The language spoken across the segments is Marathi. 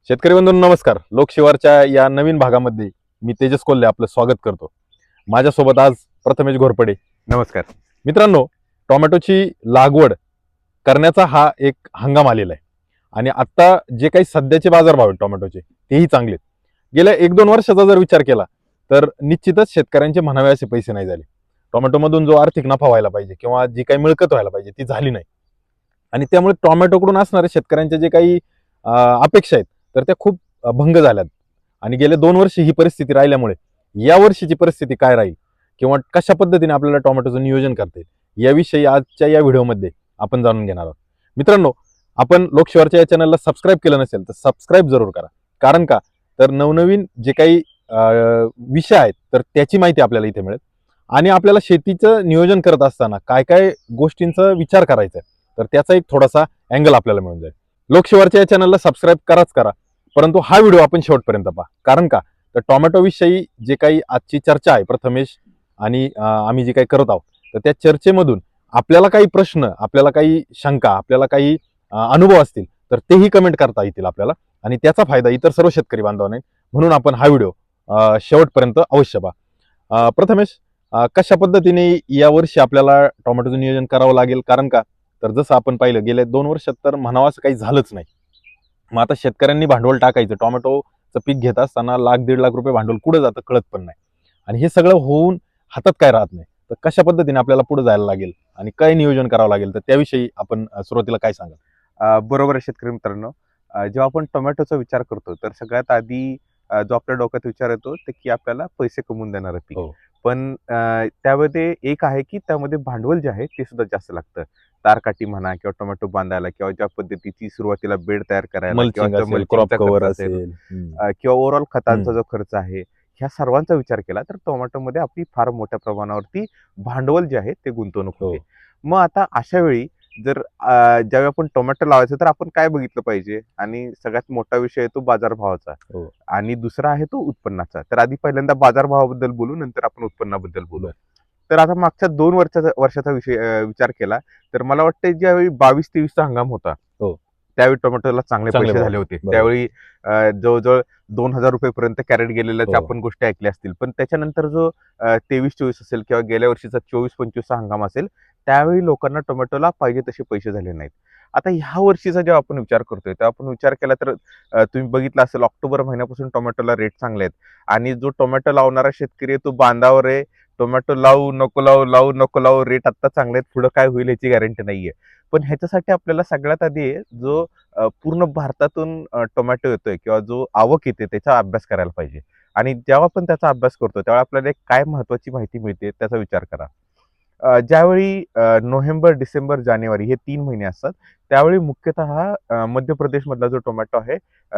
शेतकरी बंधूंनो नमस्कार. लोकशिवारच्या या नवीन भागामध्ये मी तेजस कोल्हे आपलं स्वागत करतो. माझ्यासोबत आज प्रथमेश घोरपडे. नमस्कार मित्रांनो, टोमॅटोची लागवड करण्याचा हा एक हंगाम आलेला आहे आणि आता जे काही सध्याचे बाजारभाव आहेत टोमॅटोचे तेही चांगले. गेल्या 1-2 वर्षाचा जर विचार केला तर निश्चितच शेतकऱ्यांचे म्हणावे असे पैसे नाही झाले. टोमॅटोमधून जो आर्थिक नफा व्हायला पाहिजे किंवा जी काही मिळकत व्हायला पाहिजे ती झाली नाही आणि त्यामुळे टोमॅटोकडून असणारे शेतकऱ्यांच्या जे काही अपेक्षा आहेत तर त्या खूप भंग झाल्यात. आणि गेले 2 वर्ष ही परिस्थिती राहिल्यामुळे या वर्षीची परिस्थिती काय राहील किंवा कशा पद्धतीने आपल्याला टोमॅटोचं नियोजन करता येईल याविषयी आजच्या या व्हिडिओमध्ये आपण जाणून घेणार आहोत. मित्रांनो, आपण लोकशिवारच्या या चॅनलला सबस्क्राईब केलं नसेल तर सबस्क्राईब जरूर करा. कारण का तर नवनवीन जे काही विषय आहेत तर त्याची माहिती आपल्याला इथे मिळेल आणि आपल्याला शेतीचं नियोजन करत असताना काय काय गोष्टींचा विचार करायचा आहे तर त्याचा एक थोडासा अँगल आपल्याला मिळून जाईल. लोकशिवारच्या या चॅनलला सबस्क्राईब करा, परंतु हा व्हिडिओ आपण शेवटपर्यंत पहा. कारण का तर टोमॅटो विषयी जे काही आजची चर्चा आहे प्रथमेश आणि आम्ही जे काही करत आहोत तर त्या चर्चेमधून आपल्याला काही प्रश्न, आपल्याला काही शंका, आपल्याला काही अनुभव असतील तर तेही कमेंट करता येतील आपल्याला आणि त्याचा फायदा इतर सर्व शेतकरी बांधवांना. म्हणून आपण हा व्हिडिओ शेवटपर्यंत अवश्य पहा. प्रथमेश, कशा पद्धतीने यावर्षी आपल्याला टोमॅटोचं नियोजन करावं लागेल? कारण का तर जसं आपण पाहिलं गेल्या 2 वर्षात तर म्हणावं असं काही झालंच नाही. मग आता शेतकऱ्यांनी भांडवल टाकायचं, टोमॅटोचं पीक घेत असताना ₹1,00,000-1.5 लाख भांडवल कुठं जातं कळत पण नाही आणि हे सगळं होऊन हातात काय राहत नाही. तर कशा पद्धतीने आपल्याला पुढे जायला लागेल आणि काय नियोजन करावं लागेल तर त्याविषयी आपण सुरुवातीला काय सांगाल? बरोबर आहे शेतकरी मित्रांनो. जेव्हा आपण टोमॅटोचा विचार करतो तर सगळ्यात आधी जो आपल्या डोक्यात विचार येतो ते की आपल्याला पैसे कमवून देणारं पीक. हो. पण त्यामध्ये एक आहे की त्यामध्ये भांडवल जे आहे ते सुद्धा जास्त लागतं. तारकाठी म्हणा किंवा टोमॅटो बांधायला किंवा ज्या पद्धतीची सुरुवातीला बेड तयार करायला किंवा मल्चिंग असेल, क्रॉप मल्चिंगचा कव्हर खर्च असेल असेल. किंवा ओव्हरऑल खतांचा जो खर्च आहे, ह्या सर्वांचा विचार केला तर टोमॅटोमध्ये आपली फार मोठ्या प्रमाणावरती भांडवल जे आहे ते गुंतवणूक हो. होते. मग आता अशा वेळी जर ज्यावेळी आपण टोमॅटो लावायचं तर आपण काय बघितलं पाहिजे? आणि सगळ्यात मोठा विषय आहे तो बाजारभावाचा हो. आणि दुसरा आहे तो उत्पन्नाचा. तर आधी पहिल्यांदा बाजारभावाबद्दल बोलू, नंतर आपण उत्पन्नाबद्दल बोलू. तर आता मागच्या 2 वर्षाचा विचार केला तर मला वाटतं ज्यावेळी 22-23 चा हंगाम होता, हो. त्यावेळी टोमॅटोला चांगले पैसे भाव झाले होते. बरोबर. त्यावेळी जवळजवळ ₹2,000 पर्यंत कॅरेट गेलेल्याच्या हो. आपण गोष्टी ऐकल्या असतील. पण त्याच्यानंतर जो 23-24 असेल किंवा गेल्या वर्षीचा 24-25 चा हंगाम असेल, त्यावेळी लोकांना टोमॅटोला पाहिजे तसे पैसे झाले नाहीत. आता ह्या वर्षीचा जेव्हा आपण विचार करतोय, तेव्हा आपण विचार केला तर तुम्ही बघितलं असेल ऑक्टोबर महिन्यापासून टोमॅटोला रेट चांगले आहेत आणि जो टोमॅटो लावणारा शेतकरी आहे तो बांधावर आहे. टोमॅटो लावू नको लावू, लावू नको लावू, रेट आता चांगले आहेत, पुढे काय होईल याची गॅरंटी नाहीये. पण ह्याच्यासाठी आपल्याला सगळ्यात आधी जो पूर्ण भारतातून टोमॅटो येतोय किंवा जो आवक येते त्याचा अभ्यास करायला पाहिजे. आणि जेव्हा आपण त्याचा अभ्यास करतो तेव्हा आपल्याला एक काय महत्वाची माहिती मिळते त्याचा विचार करा. ज्यावेळी नोव्हेंबर, डिसेंबर, जानेवारी हे 3 महिने असतात, त्यावेळी मुख्यतः मध्य प्रदेशमधला जो टोमॅटो आहे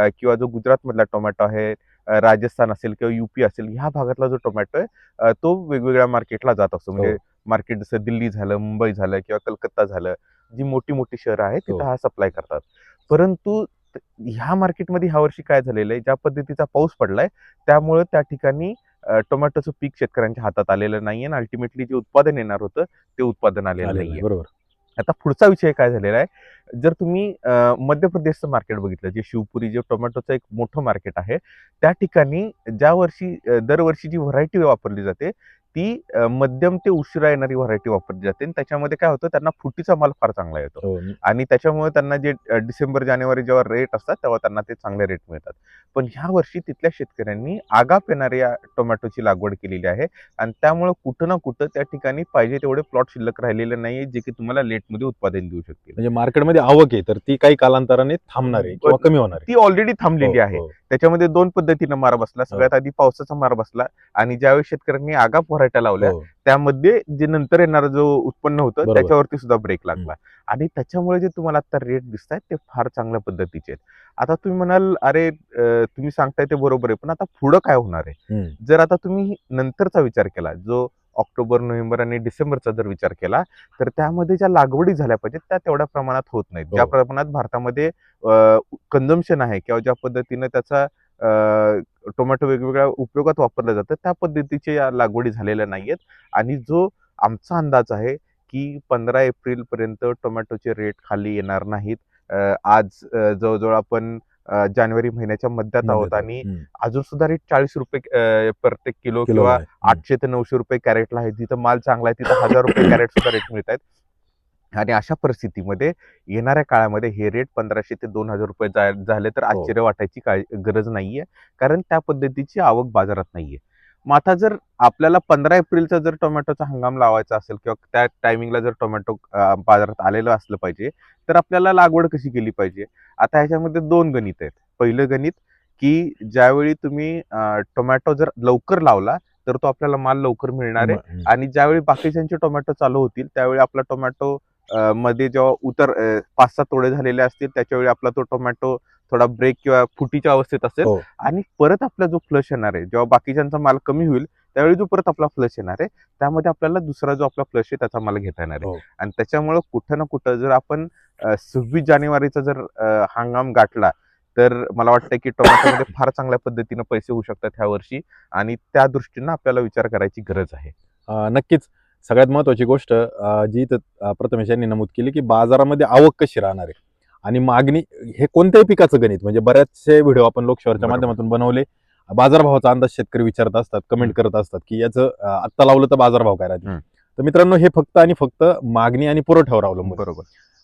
किंवा जो गुजरातमधला टोमॅटो आहे, राजस्थान असेल किंवा यूपी असेल, ह्या भागातला जो टोमॅटो आहे तो वेगवेगळ्या मार्केटला जात असतो. म्हणजे मार्केट जसं दिल्ली झालं, मुंबई झालं किंवा कलकत्ता झालं, जी मोठी-मोठी शहरं आहेत तिथं हा सप्लाय करतात. परंतु ह्या मार्केटमध्ये ह्या वर्षी काय झालेलं आहे, ज्या पद्धतीचा पाऊस पडलाय त्यामुळे त्या ठिकाणी टोमॅटोचं पीक शेतकऱ्यांच्या हातात आलेलं नाहीये आणि अल्टिमेटली जे उत्पादन येणार होतं ते उत्पादन आलेलं नाहीये. बरोबर. आता पुढचा विषय काय झालेला आहे, जर तुम्ही मध्य प्रदेशचं मार्केट बघितलं, जे शिवपुरी जे टोमॅटोचं एक मोठं मार्केट आहे, त्या ठिकाणी ज्या वर्षी दरवर्षी जी व्हरायटी वापरली जाते ती मध्यम ते उशिरा येणारी व्हरायटी वापरली जाते आणि त्याच्यामध्ये काय होतं त्यांना फुटीचा माल फार चांगला येतो हो. आणि त्याच्यामुळे त्यांना जे डिसेंबर, जानेवारी जेव्हा रेट असतात तेव्हा त्यांना ते चांगले रेट मिळतात. पण ह्या वर्षी तिथल्या शेतकऱ्यांनी आगाप येणाऱ्या टोमॅटोची लागवड केलेली आहे आणि त्यामुळे कुठं ना कुठं त्या ठिकाणी पाहिजे तेवढे प्लॉट शिल्लक राहिलेले नाहीये, जे की तुम्हाला लेटमध्ये उत्पादन देऊ शकतील. म्हणजे मार्केटमध्ये आवक आहे तर ती काही कालांतराने थांबणार आहे किंवा कमी होणार आहे. ती ऑलरेडी थांबलेली आहे. त्याच्यामध्ये 2 पद्धतीनं मार बसला. सगळ्यात आधी पावसाचा मार बसला आणि ज्यावेळी शेतकऱ्यांनी आगाप व्हरायट्या लावल्या त्यामध्ये जे नंतर येणारं जो उत्पन्न होतं त्याच्यावरती सुद्धा ब्रेक लागला आणि त्याच्यामुळे जे तुम्हाला आता रेट दिसतायत ते फार चांगल्या पद्धतीचे आहेत. आता तुम्ही म्हणाल, अरे तुम्ही सांगताय ते बरोबर आहे, पण आता पुढं काय होणार आहे? जर आता तुम्ही नंतरचा विचार केला, जो ऑक्टोबर, नोव्हेंबर आणि डिसेंबरचा जर विचार केला तर त्यामध्ये ज्या लागवडी झाल्या पाहिजेत त्या तेवढ्या प्रमाणात होत नाहीत. ज्या प्रमाणात भारतामध्ये कन्झम्पशन आहे किंवा ज्या पद्धतीनं त्याचा टोमॅटो वेगवेगळ्या उपयोगात वापरलं जातं त्या पद्धतीच्या या लागवडी झालेल्या नाहीयेत आणि जो आमचा अंदाज आहे की 15 एप्रिल पर्यंत टोमॅटोचे रेट खाली येणार नाहीत. आज जवळजवळ आपण जानेवारी महिन्याच्या मध्यात आहोत आणि अजून सुद्धा रेट 40 रुपये प्रत्येक किलो किलोला किंवा आहे. 800 ते 900 रुपये कॅरेटला आहे. जिथं माल चांगला आहे तिथं 1000 रुपये कॅरेट सुद्धा रेट मिळत आहेत. आणि अशा परिस्थितीमध्ये येणाऱ्या काळामध्ये हे रेट 1500 ते 2000 रुपये झाले तर आश्चर्य वाटायची गरज नाहीये, कारण त्या पद्धतीची आवक बाजारात नाहीये. मग आता जर आपल्याला 15 एप्रिलचा जर टोमॅटोचा हंगाम लावायचा असेल किंवा त्या टायमिंगला जर टोमॅटो बाजारात आलेलं असलं पाहिजे, तर आपल्याला लागवड कशी केली पाहिजे? आता ह्याच्यामध्ये 2 गणित आहेत. पहिलं गणित की ज्यावेळी तुम्ही टोमॅटो जर लवकर लावला तर तो आपल्याला माल लवकर मिळणार आहे आणि ज्यावेळी बाकीच्यांचे टोमॅटो चालू होतील त्यावेळी आपला टोमॅटो मध्ये जेव्हा 5-6 तोडे झालेले असतील त्याच्यावेळी आपला तो टोमॅटो थोडा ब्रेक किंवा फुटीच्या अवस्थेत असेल हो. आणि परत आपला जो फ्लश येणार आहे, जेव्हा बाकीच्यांचा माल कमी होईल त्यावेळी जो परत आपला फ्लश येणार आहे, त्यामध्ये आपल्याला दुसरा जो आपला फ्लश आहे त्याचा माल घेता येणार आहे. हो. आणि त्याच्यामुळं कुठं ना कुठं जर आपण 26 जानेवारीचा जर हंगाम गाठला तर मला वाटतं की टोमॅटोमध्ये फार चांगल्या पद्धतीनं पैसे होऊ शकतात ह्या वर्षी आणि त्या दृष्टीनं आपल्याला विचार करायची गरज आहे. नक्कीच सगळ्यात महत्वाची गोष्ट जी इथं प्रथमेश यांनी नमूद केली की बाजारामध्ये आवक कशी राहणार आहे आणि मागणी, हे कोणत्याही पिकाचं गणित म्हणजे बऱ्याचशे व्हिडिओ आपण लोकशेअरच्या बरोबर. माध्यमातून बनवले. बाजारभावाचा अंदाज शेतकरी विचारत असतात, कमेंट करत असतात की याचं आत्ता लावलं तर बाजारभाव काय राहतील. तर मित्रांनो, हे फक्त आणि फक्त मागणी आणि पुरवठ्यावर अवलंबून. बरोबर.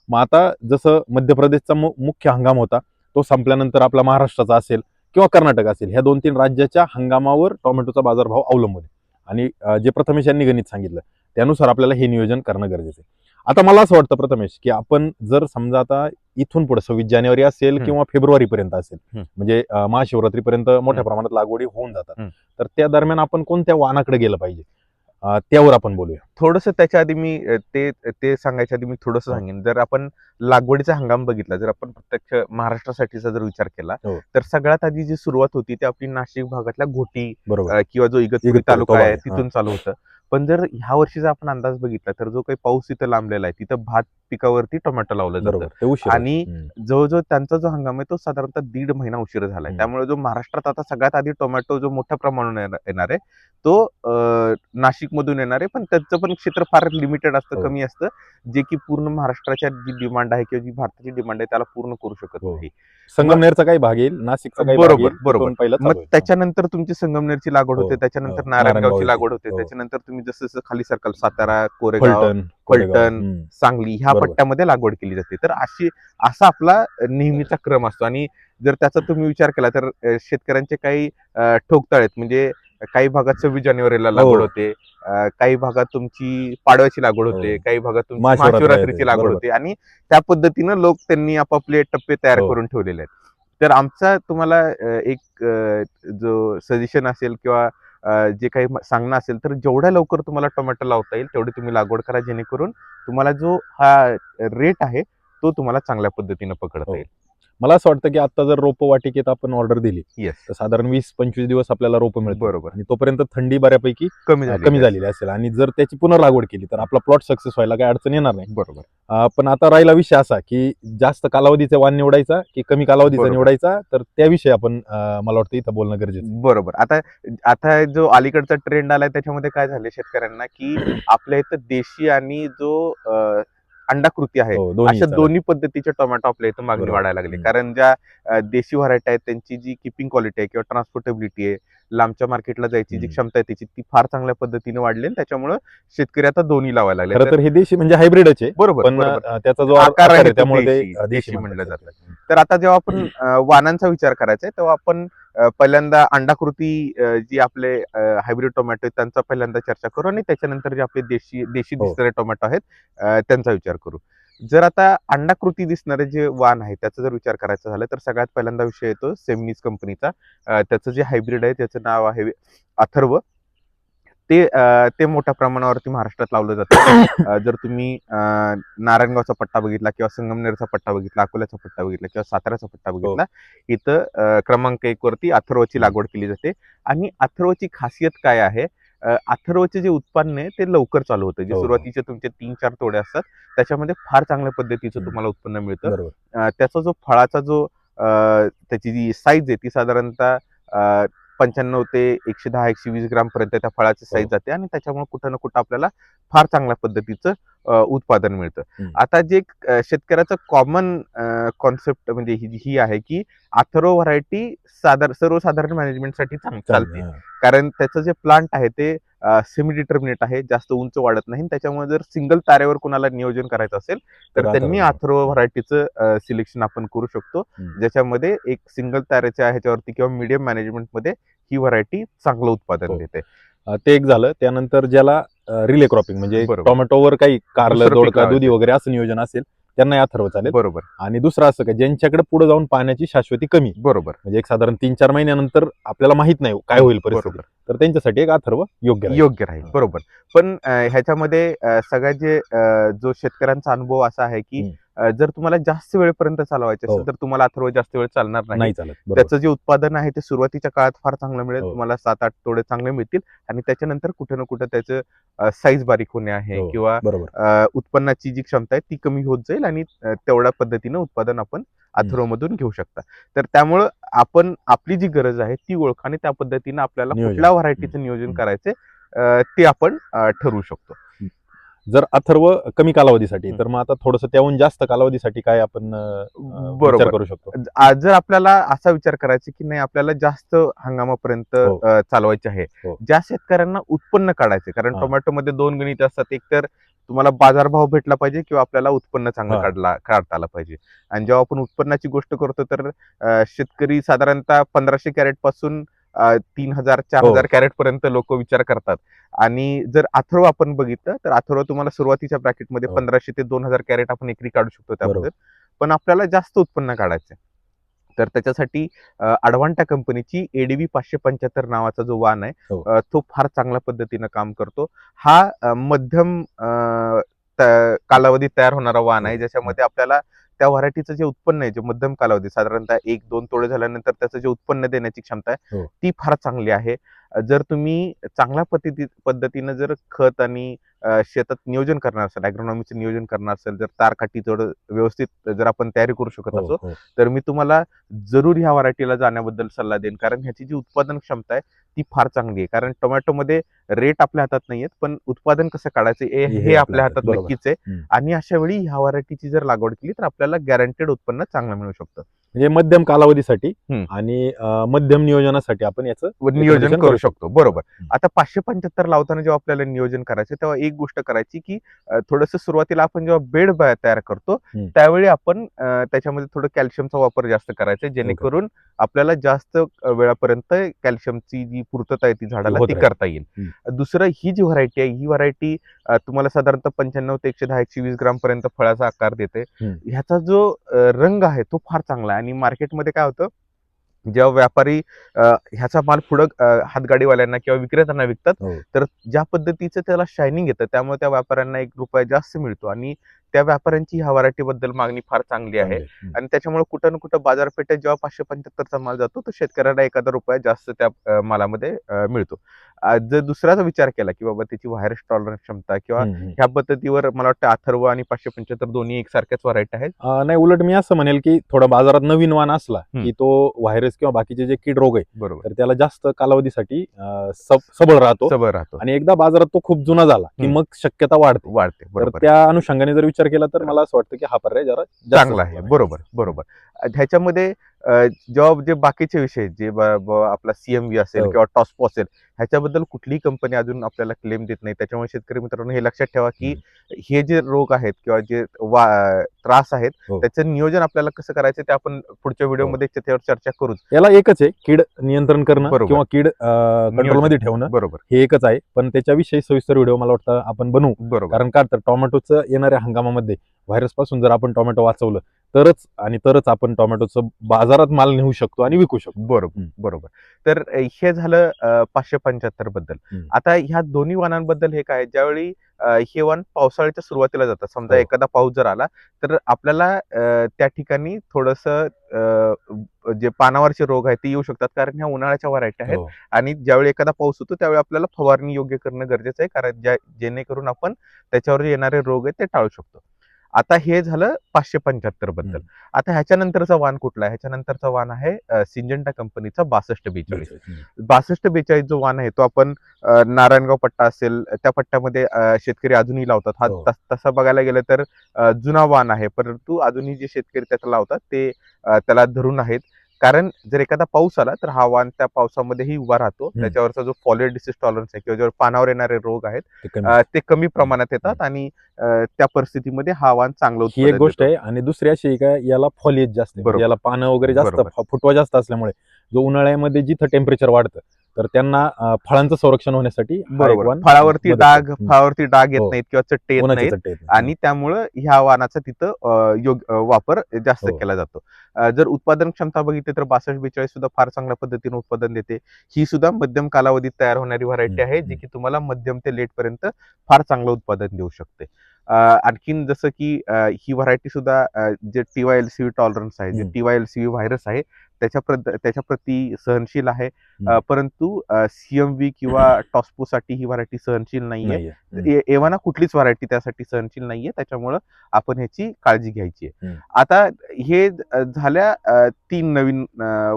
मग आता जसं मध्य प्रदेशचा मुख्य हंगाम होता, तो संपल्यानंतर आपला महाराष्ट्राचा असेल किंवा कर्नाटक असेल, ह्या 2-3 राज्याच्या हंगामावर टोमॅटोचा बाजारभाव अवलंबून आहे. आणि जे प्रथमेश यांनी गणित सांगितलं त्यानुसार आपल्याला हे नियोजन करणं गरजेचं आहे. आता मला असं वाटतं प्रथमेश की आपण जर समजा आता इथून पुढे 26 जानेवारी असेल किंवा फेब्रुवारी पर्यंत असेल, म्हणजे महाशिवरात्रीपर्यंत मोठ्या प्रमाणात लागवडी होऊन जातात, तर त्या दरम्यान आपण कोणत्या वाहनाकडे गेलं पाहिजे त्यावर आपण बोलूया. थोडंसं त्याच्या आधी मी ते सांगायच्या आधी मी थोडंसं सांगेन. जर आपण लागवडीचा हंगाम बघितला, जर आपण प्रत्यक्ष महाराष्ट्रासाठीचा जर विचार केला तर सगळ्यात आधी जी सुरुवात होती ती आपली नाशिक भागातल्या घोटी किंवा जो इगतपुरी तालुका आहे तिथून चालू होतं. पण जर ह्या वर्षीचा आपण अंदाज बघितला तर जो काही पाऊस तिथं लांबलेला आहे तिथं भात पिकावरती टोमॅटो लावलं जातं आणि जवळजवळ त्यांचा जो हंगाम आहे तो साधारणतः 1.5 महिना उशीर झालाय. त्यामुळे जो महाराष्ट्रात आता सगळ्यात आधी टोमॅटो जो मोठ्या प्रमाणात येणार आहे तो नाशिक मधून येणार आहे, पण त्याचं पण क्षेत्र फार लिमिटेड असतं, कमी असतं, जे की पूर्ण महाराष्ट्राच्या जी डिमांड आहे किंवा जी भारताची डिमांड आहे त्याला पूर्ण करू शकत नाही. संगमनेरचा काही भाग येईल, नाशिकचा काही भाग येईल, बरोबर. मग त्याच्यानंतर तुमची संगमनेरची लागवड होते, त्याच्यानंतर नारायणगावची लागवड होते, त्याच्यानंतर तुम्ही जसं जसं खाली सरकल सातारा, कोरेगाव, फलटण, सांगली ह्या पट्ट्यामध्ये लागवड केली जाते. तर असा आपला नेहमीचा क्रम असतो. आणि जर त्याचा तुम्ही विचार केला तर शेतकऱ्यांचे काही ठोकताळ आहेत. म्हणजे काही भागात 26 जानेवारीला लागवड होते, काही भागात तुमची पाडव्याची लागवड होते, काही भागात तुमची महाशिवरात्रीची लागवड होते आणि त्या पद्धतीनं लोक त्यांनी आपापले टप्पे तयार करून ठेवलेले आहेत. तर आमचा तुम्हाला एक जो सजेशन असेल किंवा जे काही सांगणं असेल तर जेवढ्या लवकर तुम्हाला टोमॅटो लावता येईल तेवढी तुम्ही लागवड करा, जेणेकरून तुम्हाला जो हा रेट आहे तो तुम्हाला चांगल्या पद्धतीनं पकडता येईल. मला असं वाटतं की आता जर रोपं वाटिकेत आपण ऑर्डर दिली येस तर साधारण 20-25 दिवस आपल्याला रोपं मिळतील. बरोबर. आणि तोपर्यंत थंडी बऱ्यापैकी कमी झालेली असेल आणि जर त्याची पुनर्लागवड केली तर आपला प्लॉट सक्सेस व्हायला काही अडचण येणार नाही. बरोबर. पण आता राहिला विषय असा की जास्त कालावधीचा वाण निवडायचा की कमी कालावधीचा निवडायचा, तर त्याविषयी आपण मला वाटतं इथं बोलणं गरजेचं. बरोबर. आता जो अलीकडचा ट्रेंड आलाय त्याच्यामध्ये काय झाले शेतकऱ्यांना की आपल्या इथं देशी आणि जो अंडाकृती आहे अशा दोन्ही पद्धतीचे टोमॅटो आपल्या इथं मागणी वाढायला लागली. कारण ज्या देशी व्हरायटी आहेत त्यांची जी किपिंग क्वालिटी आहे किंवा ट्रान्सपोर्टेबिलिटी आहे, लांबच्या मार्केटला जायची जी क्षमता आहे त्याची ती फार चांगल्या पद्धतीने वाढली आणि त्याच्यामुळे शेतकरी आता दोन्ही लावायला लागले. खरं तर हे देशी म्हणजे हायब्रिडच आहे, बरोबर, पण त्याचा जो आकार आहे त्यामुळे देशी म्हणलं जातं. तर आता जेव्हा आपण वाणांचा विचार करायचा आहे तेव्हा आपण पहिल्यांदा अंडाकृती जी आपले हायब्रिड टोमॅटो आहेत त्यांचा पहिल्यांदा चर्चा करू आणि त्याच्यानंतर जे आपले देशी दिसणारे टोमॅटो आहेत त्यांचा विचार करू. जर आता अंडाकृती दिसणारे जे वाण आहे त्याचा जर विचार करायचा झाला तर सगळ्यात पहिल्यांदा विषय येतो सेमनीस कंपनीचा. त्याचं जे हायब्रिड आहे त्याचं नाव आहे अथर्व. ते मोठ्या प्रमाणावरती महाराष्ट्रात लावलं जातं. जर तुम्ही नारायणगावचा पट्टा बघितला किंवा संगमनेरचा पट्टा बघितला, अकोल्याचा पट्टा बघितला किंवा साताऱ्याचा पट्टा बघितला, इथं क्रमांक 1 वरती अथर्वची लागवड केली जाते. आणि अथर्वची खासियत काय आहे, अथर्वचे जे उत्पन्न आहे ते लवकर चालू होतं. जे सुरुवातीचे तुमचे 3-4 तोडे असतात त्याच्यामध्ये फार चांगल्या पद्धतीचं तुम्हाला उत्पन्न मिळतं. त्याचा जो फळाचा जो त्याची जी साईज आहे ती साधारणतः 95 ते 110-120 ग्राम पर्यंत त्या फळाची साईज जाते आणि त्याच्यामुळे कुठं ना कुठं आपल्याला फार चांगल्या पद्धतीचं उत्पादन मिळतं. हम्म. आता जे शेतकऱ्याचं कॉमन कॉन्सेप्ट म्हणजे ही आहे की अथर्व व्हरायटी सर्वसाधारण मॅनेजमेंटसाठी चालते. कारण त्याचं जे प्लांट आहे ते सेमी डिटर्मिनेट आहे, जास्त उंच वाढत नाही. त्याच्यामुळे जर सिंगल तारेवर कुणाला नियोजन करायचं असेल तर त्यांनी अथर्व व्हरायटीचं सिलेक्शन आपण करू शकतो, ज्याच्यामध्ये एक सिंगल तारेच्या ह्याच्यावरती किंवा मीडियम मॅनेजमेंटमध्ये ही व्हरायटी चांगलं उत्पादन देते. ते एक झालं. त्यानंतर ज्याला रिले क्रॉपिंग म्हणजे बरोबर. टोमॅटोवर काही कारलं, दुसरं पीक दोडका, लावायचं. दुधी वगैरे असं नियोजन असेल त्यांना अथर्व चालेल. बरोबर आणि दुसरं असं का ज्यांच्याकडे पुढे जाऊन पाण्याची शाश्वती कमी, बरोबर म्हणजे एक साधारण 3-4 महिन्यानंतर आपल्याला माहित नाही काय होईल परिस्थिती, बरोबर तर त्यांच्यासाठी एक अथर्व योग्य राहील. योग्य राहील. बरोबर. पण ह्याच्यामध्ये सगळ्यात जे जो शेतकऱ्यांचा अनुभव असा आहे की जर तुम्हाला जास्त वेळपर्यंत चालवायचे हो. असेल तर तुम्हाला अथर्व जास्त वेळ चालणार नाही. नाही चालत. बरोबर. त्याचं जे उत्पादन आहे ते सुरुवातीच्या काळात फार चांगलं मिळेल. हो. तुम्हाला 7-8 तोडे चांगले मिळतील आणि त्याच्यानंतर कुठे ना कुठे त्याचं साईज बारीक होणे आहे हो, किंवा बरोबर. उत्पन्नाची जी क्षमता आहे ती कमी होत जाईल आणि तेवढ्या पद्धतीनं उत्पादन आपण अथर्व मधून घेऊ शकता. तर त्यामुळं आपण आपली जी गरज आहे ती ओळखा आणि त्या पद्धतीनं आपल्याला नियोजन. कुठल्या व्हरायटीचं नियोजन करायचे ते आपण ठरवू शकतो. जर अथर्व कमी कालावधीसाठी तर मग आता थोडंसं त्याहून जास्त कालावधीसाठी काय आपण बरोबर. विचार करू शकतो? आज जर आपल्याला असा विचार करायचा की नाही आपल्याला जास्त हंगामापर्यंत हो. चालवायचे आहे, हो. ज्या शेतकऱ्यांना उत्पन्न काढायचे, कारण हा. टोमॅटोमध्ये 2 गणित असतात. एक तर तुम्हाला बाजारभाव भेटला पाहिजे किंवा आपल्याला उत्पन्न चांगलं हा. काढता आलं पाहिजे. आणि जेव्हा आपण उत्पन्नाची गोष्ट करतो तर शेतकरी साधारणतः 1500 कॅरेट पासून 3000-4000 कॅरेट पर्यंत लोक विचार करतात. आणि जर अथर्व आपण बघितलं तर अथर्व तुम्हाला सुरुवातीच्या ब्रॅकेटमध्ये 1500 ते 2000 कॅरेट आपण एकरी काढू शकतो त्यामध्ये. पण आपल्याला जास्त उत्पन्न काढायचं तर त्याच्यासाठी अडवांटा कंपनीची ADV 575 नावाचा जो वाण आहे तो फार चांगल्या पद्धतीनं काम करतो. हा मध्यम कालावधीत तयार होणारा वाण आहे, ज्याच्यामध्ये आपल्याला त्या व्हरायटीचं जे उत्पन्न आहे जे मध्यम कालावधी साधारणतः 1-2 तोडे झाल्यानंतर त्याचं जे उत्पन्न देण्याची क्षमता आहे ती फार चांगली आहे. जर तुम्ही चांगल्या पद्धतीनं जर खत आणि शेतात नियोजन करणार असेल, ॲग्रोनॉमीचं नियोजन करणार असेल, जर तारकाठी थोडं व्यवस्थित जर आपण तयारी करू शकत असो तर मी तुम्हाला जरूर ह्या व्हरायटीला जाण्याबद्दल सल्ला देईन. कारण ह्याची जी उत्पादन क्षमता आहे ती फार चांगली आहे. कारण टोमॅटोमध्ये रेट आपल्या हातात नाहीयेत, पण उत्पादन कसं काढायचं हे आपल्या हातात नक्कीच आहे. आणि अशा वेळी ह्या व्हरायटीची जर लागवड केली तर आपल्याला गॅरंटेड उत्पन्न चांगलं मिळू शकतं. म्हणजे मध्यम कालावधीसाठी आणि मध्यम नियोजनासाठी आपण याचं नियोजन करू शकतो. बरोबर. आता 575 लावताना जेव्हा आपल्याला नियोजन करायचं तेव्हा एक गोष्ट करायची की थोडंसं सुरुवातीला आपण जेव्हा बेड तयार करतो त्यावेळी आपण त्याच्यामध्ये थोडं कॅल्शियमचा वापर जास्त करायचा, जेणेकरून आपल्याला जास्त वेळापर्यंत कॅल्शियमची जी पूर्तता आहे ती झाडाला ती करता येईल. दुसरं ही जी व्हरायटी आहे ही व्हरायटी तुम्हाला साधारणतः 95 ते 110-120 ग्राम पर्यंत फळाचा आकार देते. ह्याचा जो रंग आहे तो फार चांगला आहे आणि मार्केटमध्ये काय होतं जेव्हा व्यापारी ह्याचा माल पुढं हातगाडीवाल्यांना किंवा विक्रेत्यांना विकतात तर ज्या पद्धतीचं त्याला शायनिंग येतं त्यामुळे त्या व्यापाऱ्यांना ₹1 जास्त मिळतो आणि त्या व्यापाऱ्यांची ह्या व्हरायटीबद्दल मागणी फार चांगली आहे. आणि त्याच्यामुळे कुठं ना कुठं बाजारपेठेत जेव्हा 575चा माल जातो तर शेतकऱ्याला ₹1 जास्त त्या मालामध्ये मिळतो. जर दुसऱ्याचा विचार केला की बाबा त्याची व्हायरस टॉलरन्स क्षमता किंवा ह्या पद्धतीवर मला वाटतं अथर्व आणि 575 दोन्ही एकसारख्याच व्हरायटी आहेत. नाही, उलट मी असं म्हणेल की थोडा बाजारात नवीन वाण असला की तो व्हायरस किंवा बाकीचे जे कीड रोग आहे बरोबर तर त्याला जास्त कालावधीसाठी सबळ राहतो. आणि एकदा बाजारात तो खूप जुना झाला की मग शक्यता वाढते. तर त्या अनुषंगाने जर विचार केला तर मला असं वाटतं की हा पर्याय जरा चांगला आहे. बरोबर. ह्याच्यामध्ये जेव्हा जे बाकीचे विषय जे आपला CMV असेल किंवा टॉस्पो असेल ह्याच्याबद्दल कुठलीही कंपनी अजून आपल्याला क्लेम देत नाही. त्याच्यामुळे शेतकरी मित्रांनो हे लक्षात ठेवा की हे जे रोग आहेत किंवा जे त्रास आहेत त्याचं नियोजन आपल्याला कसं करायचं ते आपण पुढच्या व्हिडिओमध्ये त्याच्यावर चर्चा करू. याला एकच आहे, कीड नियंत्रण करणं किंवा कीड कंट्रोलमध्ये ठेवणं. बरोबर. हे एकच आहे, पण त्याच्याविषयी सविस्तर व्हिडिओ मला वाटतं आपण बनवू. बरोबर. कारण का तर टोमॅटोचं येणाऱ्या हंगामामध्ये व्हायरस पासून जर आपण टोमॅटो वाचवलं तरच आपण टोमॅटोचं बाजारात माल नेऊ शकतो आणि विकू शकतो. बरोबर. तर हे झालं 575 बद्दल. आता ह्या दोन्ही वाणांबद्दल हे काय ज्यावेळी हे वाण पावसाळ्याच्या सुरुवातीला जातात, समजा एखादा पाऊस जर आला तर आपल्याला त्या ठिकाणी थोडंसं जे पानावरचे रोग आहेत ते येऊ शकतात, कारण ह्या उन्हाळ्याच्या व्हरायटी आहेत. आणि ज्यावेळी एखादा पाऊस होतो त्यावेळी आपल्याला फवारणी योग्य करणं गरजेचं आहे, कारण जेणेकरून आपण त्याच्यावर जे येणारे रोग आहेत ते टाळू शकतो. आता हे झालं 575 बद्दल. आता ह्याच्यानंतरचा वाण कुठला आहे? ह्याच्यानंतरचा वाण आहे सिंजंटा कंपनीचा 6242. 6242 जो वाण आहे तो आपण नारायणगाव पट्टा असेल त्या पट्ट्यामध्ये शेतकरी अजूनही लावतात. हा हो. तसा बघायला गेलं तर जुना वाण आहे, परंतु अजूनही जे शेतकरी त्याचा लावतात ते त्याला धरून आहेत. कारण जर एखादा पाऊस आला तर हा वाण त्या पावसामध्येही उभा राहतो. त्याच्यावरचा जो फॉलियर डिसीज टॉलरन्स आहे किंवा ज्यावर पानावर येणारे रोग आहेत ते कमी प्रमाणात येतात आणि त्या परिस्थितीमध्ये हा वाण चांगलं ही एक उत्पादन गोष्ट देतो. आहे. आणि दुसरी अशी आहे का याला फॉलिएज जास्त आहे. बरोबर. याला पानं वगैरे जास्त, बरोबर. फुटवा जास्त असल्यामुळे जो उन्हाळ्यामध्ये जिथं टेम्परेचर वाढतं तर त्यांना फळांचं संरक्षण होण्यासाठी हा एक बरोबर. वाण फळावरती मदत डाग करतो. फळावरती डाग येत हो. नाहीत किंवा चट्टे येत उन्हाची नाहीत चट्टे येत नाही. आणि त्यामुळं ह्या वाणाचा तिथं वापर जास्त हो. केला जातो. जर उत्पादन क्षमता बघितली तर 6242 सुद्धा फार चांगल्या पद्धतीने उत्पादन देते. ही सुद्धा मध्यम कालावधीत तयार होणारी व्हरायटी आहे, जी की तुम्हाला मध्यम ते लेट पर्यंत फार चांगलं उत्पादन देऊ शकते. आणखीन जसं की ही व्हरायटी सुद्धा जे TYLCV टॉलरन्स आहे, जे TYLCV व्हायरस आहे त्याच्या प्रती सहनशील आहे. परंतु CMV किंवा टॉस्पोसाठी ही व्हरायटी सहनशील नाहीये. एव्हाना कुठलीच व्हरायटी त्यासाठी सहनशील नाहीये. त्याच्यामुळं आपण ह्याची काळजी घ्यायची आहे. आता हे झाल्या 3 नवीन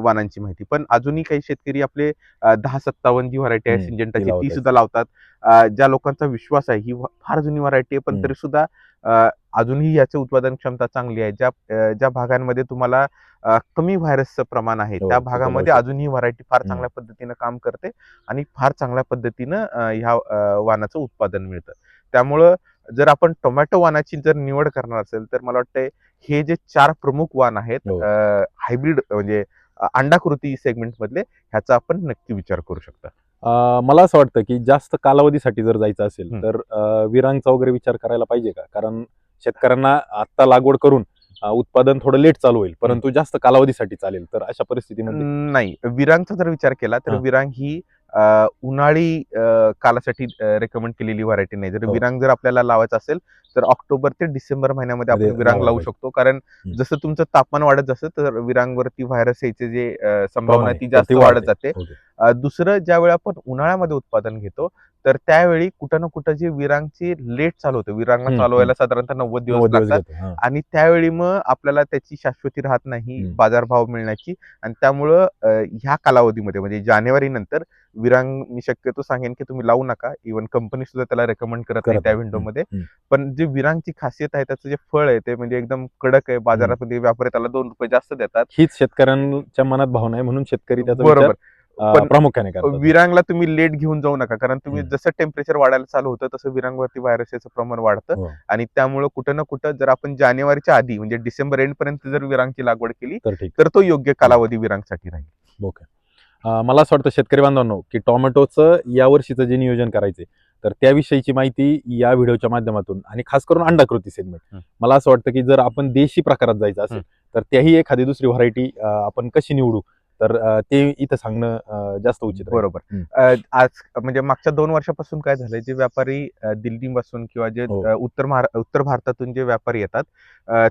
वाणांची माहिती. पण अजूनही काही शेतकरी आपले 1057 जी व्हरायटी आहे सिंजंटाची ती सुद्धा लावतात. ज्या लोकांचा विश्वास आहे, ही फार जुनी व्हरायटी आहे, पण तरी सुद्धा अजूनही याची उत्पादन क्षमता चांगली आहे. ज्या भागांमध्ये तुम्हाला कमी व्हायरसचं प्रमाण आहे त्या भागामध्ये अजूनही व्हरायटी फार चांगल्या पद्धतीनं काम करते आणि फार चांगल्या पद्धतीनं ह्या वाणाचं उत्पादन मिळतं. त्यामुळं जर आपण टोमॅटो वाणाची जर निवड करणार असेल तर मला वाटतंय हे जे 4 प्रमुख वाण आहेत हायब्रिड म्हणजे अंडाकृती सेगमेंट मधले, ह्याचा आपण नक्की विचार करू शकता. मला असं वाटतं की जास्त कालावधीसाठी जर जायचं असेल तर विरांगचा वगैरे विचार करायला पाहिजे का? कारण शेतकऱ्यांना आता लागवड करून उत्पादन थोडं लेट चालू होईल, परंतु जास्त कालावधीसाठी चालेल. तर अशा परिस्थितीमध्ये नाही, विरांगचा जर विचार केला तर विरांग ही उन्हाळी कालासाठी रेकमेंड केलेली व्हरायटी नाही. जर विरांग जर आपल्याला लावायचं असेल तर ऑक्टोबर ते डिसेंबर महिन्यामध्ये आपण विरांग लावू शकतो. कारण जसं तुमचं तापमान वाढत जातं तर विरांगवरती व्हायरस यायचे जे संभावना ती जास्त वाढत जाते. दुसरं ज्यावेळी आपण उन्हाळ्यामध्ये उत्पादन घेतो तर त्यावेळी कुठं ना कुठं जे विरांगची लेट चालू होतं, विरांगला चालू व्हायला साधारणतः 90 दिवस लागतात आणि त्यावेळी मग आपल्याला त्याची शाश्वती राहत नाही बाजारभाव मिळण्याची. आणि त्यामुळं ह्या कालावधीमध्ये म्हणजे जानेवारी नंतर विरांग मी शक्यतो सांगेन की तुम्ही लावू नका. इव्हन कंपनी सुद्धा त्याला रेकमेंड करत नाही त्या विंडोमध्ये. पण जे विरांगची खासियत आहे त्याचं जे फळ आहे ते म्हणजे एकदम कडक आहे. बाजारामध्ये व्यापारी त्याला ₹2 जास्त देतात. हीच शेतकऱ्यांच्या मनात भावना आहे, म्हणून शेतकरी त्याचा बरोबर. पण प्रामुख्याने करतात. विरांगला तुम्ही लेट घेऊन जाऊ नका, कारण तुम्ही जसं टेम्परेचर वाढायला चालू होतं तसं विरांगवरती व्हायरसचं प्रमाण वाढतं आणि त्यामुळे कुठं ना कुठं जर आपण जानेवारीच्या आधी म्हणजे डिसेंबर एंड पर्यंत जर विरांगची लागवड केली तर तो योग्य कालावधी विरांगसाठी राहील. ओके. मला असं वाटतं शेतकरी बांधवांनो की टोमॅटोचं या वर्षीचं जे नियोजन करायचे तर त्याविषयीची माहिती या व्हिडिओच्या माध्यमातून आणि खास करून अंडाकृती सेगमेंट, मला असं वाटतं की जर आपण देशी प्रकारात जायचं असेल तर त्याही एखादी दुसरी व्हरायटी आपण कशी निवडू तर ते इथं सांगणं जास्त उचित. बरोबर. आज म्हणजे मागच्या 2 वर्षापासून काय झालंय, जे व्यापारी दिल्लीपासून किंवा जे उत्तर भारतातून जे व्यापारी येतात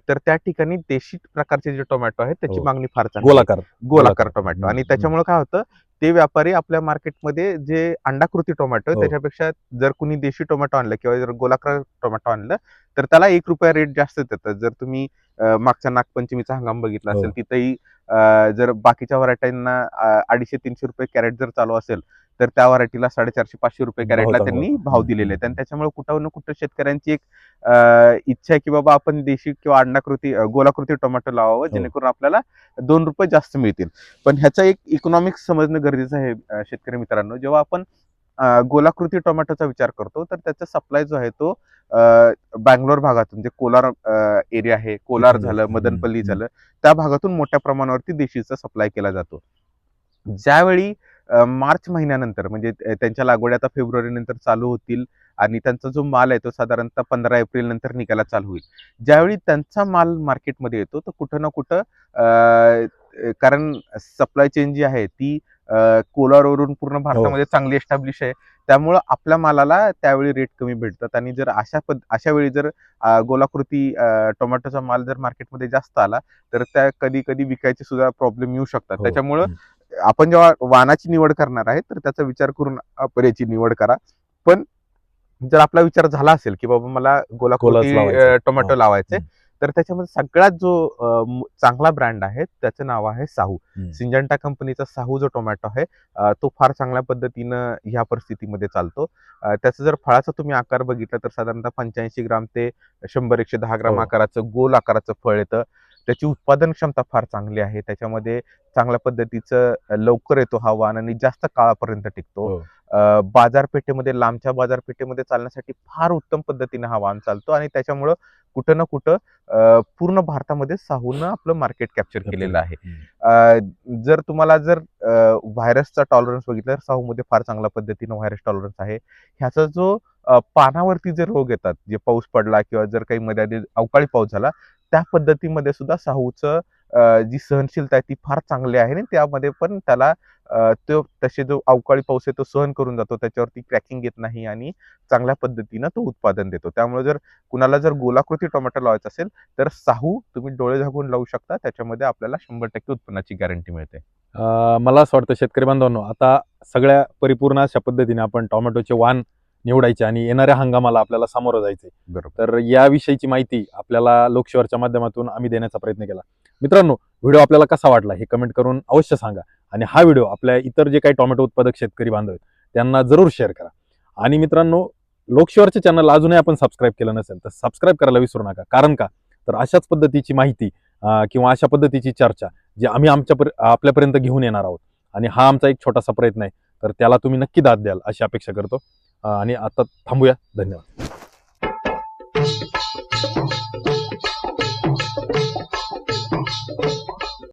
तर त्या ठिकाणी देशी प्रकारचे जे टोमॅटो आहेत त्याची मागणी फार चांगली आहे. गोलाकार टोमॅटो. आणि त्याच्यामुळे काय होतं, ते व्यापारी आपल्या मार्केटमध्ये जे अंडाकृती टोमॅटो आहे त्याच्यापेक्षा जर कुणी देशी टोमॅटो आणलं किंवा जर गोलाकार टोमॅटो आणलं तर त्याला ₹1 रेट जास्त देतात. जर तुम्ही मागच्या नागपंचमीचा हंगाम बघितला असेल तिथेही जर बाकीच्या व्हरायटींना ₹250-300 कॅरेट जर चालू असेल तर त्या व्हरायटीला ₹450-500 कॅरेटला त्यांनी भाव दिलेले आहेत. आणि त्याच्यामुळे कुठं ना कुठं शेतकऱ्यांची एक इच्छा आहे की बाबा आपण देशी किंवा अंडाकृती गोलाकृती टोमॅटो लावावं जेणेकरून आपल्याला ₹2 जास्त मिळतील. पण ह्याचा एक इकॉनॉमिक्स समजणं गरजेचं आहे शेतकरी मित्रांनो. जेव्हा आपण गोलाकृती टोमॅटोचा विचार करतो तर त्याचा सप्लाय जो आहे तो बँगलोर भागातून जे कोलार एरिया आहे, कोलार झालं, मदनपल्ली झालं, त्या भागातून मोठ्या प्रमाणावरती देशीचा सप्लाय केला जातो. ज्यावेळी मार्च महिन्यानंतर म्हणजे त्यांच्या लागवडी आता फेब्रुवारी नंतर चालू होतील आणि त्यांचा जो माल आहे तो साधारणतः 15 एप्रिल नंतर निघायला चालू होईल. ज्यावेळी त्यांचा माल मार्केटमध्ये येतो तर कुठं ना कुठं कारण सप्लाय चेन जी आहे ती कोलारवरून पूर्ण भारतामध्ये चांगली एस्टॅब्लिश आहे. त्यामुळं आपल्या मालाला त्यावेळी रेट कमी भेटतात आणि जर अशा वेळी जर गोलाकृती टोमॅटोचा माल जर मार्केटमध्ये जास्त आला तर त्या कधी विकायचे सुद्धा प्रॉब्लेम येऊ शकतात. त्याच्यामुळं आपण जेव्हा वाणाची निवड करणार आहे तर त्याचा विचार करून आपण याची निवड करा. पण जर आपला विचार झाला असेल की बाबा मला गोलाकृती लावायचं. टोमॅटो हा. लावायचे, हम्म. तर त्याच्यामध्ये सगळ्यात जो चांगला ब्रँड आहे त्याचं नाव आहे साहू. हम्म. सिंजंटा कंपनीचा साहू जो टोमॅटो आहे तो फार चांगल्या पद्धतीनं ह्या परिस्थितीमध्ये चालतो. त्याचा जर फळाचा तुम्ही आकार बघितला तर साधारणतः 85 ग्राम ते 100-110 ग्राम हो. आकाराचं गोल आकाराचं फळ येतं. त्याची उत्पादन क्षमता फार चांगली आहे. त्याच्यामध्ये चांगल्या पद्धतीचं लवकर येतो हा वाण आणि जास्त काळापर्यंत टिकतो. हो. बाजारपेठेमध्ये लांबच्या बाजारपेठेमध्ये चालण्यासाठी फार उत्तम पद्धतीने हा वाण चालतो आणि त्याच्यामुळं कुठं ना कुठं पूर्ण भारतामध्ये साहूनं आपलं मार्केट कॅप्चर केलेलं आहे. जर तुम्हाला व्हायरसचा टॉलरन्स बघितला तर साहूमध्ये फार चांगल्या पद्धतीनं व्हायरस टॉलरन्स आहे. ह्याचा जो पानावरती जे रोग येतात, जे पाऊस पडला किंवा जर काही मध्ये आधी अवकाळी पाऊस झाला, त्या पद्धतीमध्ये सुद्धा साहूचं जी सहनशीलता आहे ती फार चांगली आहे आणि त्यामध्ये पण त्याला तो तसे जो अवकाळी पाऊस आहे तो सहन करून जातो. त्याच्यावरती क्रॅकिंग येत नाही आणि चांगल्या पद्धतीनं तो उत्पादन देतो. त्यामुळे कुणाला जर गोलाकृती टोमॅटो लावायचा असेल, तर साहू तुम्ही डोळे झाकून लावू शकता. त्याच्यामध्ये आपल्याला 100% उत्पन्नाची गॅरंटी मिळते. मला असं वाटतं शेतकरी बांधवांनो, आता सगळ्या परिपूर्ण अशा पद्धतीने आपण टोमॅटोचे वाण निवडायचे आणि येणाऱ्या हंगामाला आपल्याला सामोरं जायचंय. बरोबर. तर याविषयीची माहिती आपल्याला लोकशिवारच्या माध्यमातून आम्ही देण्याचा प्रयत्न केला. मित्रांनो, व्हिडिओ आपल्याला कसा वाटला हे कमेंट करून अवश्य सांगा आणि हा व्हिडिओ आपल्या इतर जे काही टोमॅटो उत्पादक शेतकरी बांधव आहेत त्यांना जरूर शेअर करा. आणि मित्रांनो, लोकशिवारच्या चॅनल अजूनही आपण सबस्क्राईब केलं नसेल तर सबस्क्राईब करायला विसरू नका. कारण का, तर अशाच पद्धतीची माहिती किंवा अशा पद्धतीची चर्चा जी आम्ही आपल्यापर्यंत घेऊन येणार आहोत आणि हा आमचा एक छोटासा प्रयत्न आहे, तर त्याला तुम्ही नक्की दाद द्याल अशी अपेक्षा करतो. आणि आता थांबूया. धन्यवाद.